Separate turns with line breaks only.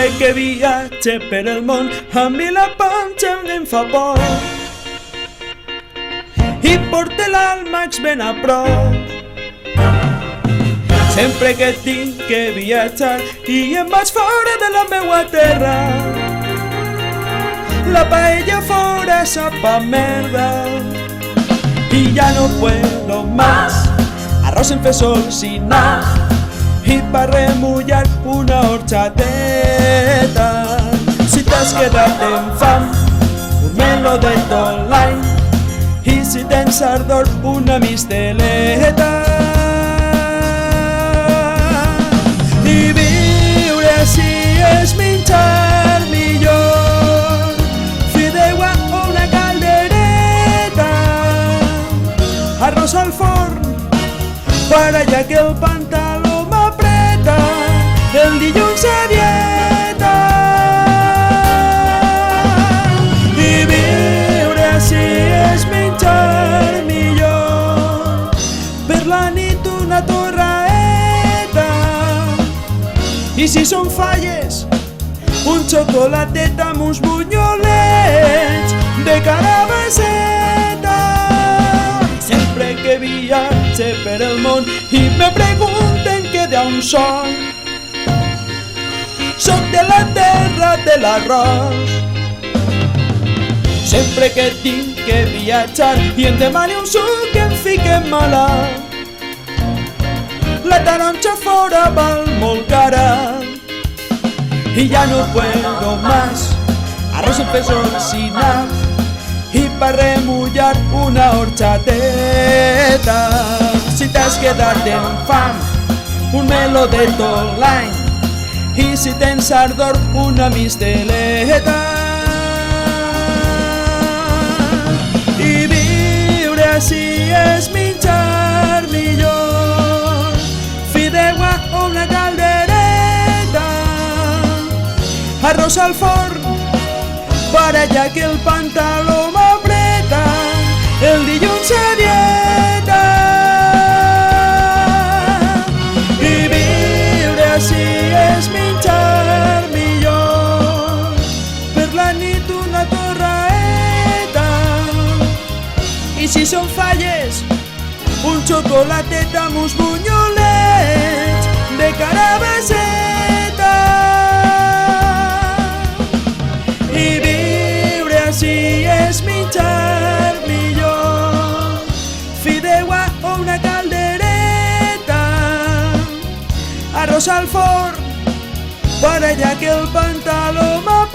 Sempre que viatge per el món, a mi la panxa em fa por i porta l'àlmax ben a prop. Sempre que tinc que viatjar i em vaig fora de la meua terra, la paella fora sap a merda i ja no puedo más. Arròs en fesol sin nat i pa remullar una horchateta. Si t'has quedat en fam, un meló de tot l'any, i si tens ardor, una misteleta. I viure així és menjar millor, fideuà o una caldereta, arròs al forn, para allà que el pantaló m'apreta, el dilluns a dieta. I viure així és menjar millor, per la nit una torraeta, i si són falles, un xocolatet amb uns bunyolets de carabasseta. Sempre que viatge per el món i me pregunten que d'on soc, soc de la terra de l'arròs. Sempre que tinc que viatjar i em demani un suc que em fique malalt, la taronja fora val molt cara i ja no puedo más. Arròs en fesol sin nat i pa remullar una horchateta. Si t'has quedat en fam, un meló de tot l'any, i si tens ardor, una misteleta. I viure així és menjar millor, fideuà o una caldereta, arròs al forn, para allà que el pantaló m'apreta, el dilluns a dieta. I viure així és menjar millor, per la nit una torraeta, i si són falles, un xocolatet amb uns bunyolets de carabasseta. I viure així és menjar millor, fideuà o una caldereta, arròs al forn, para allà que el pantaló m'apreta,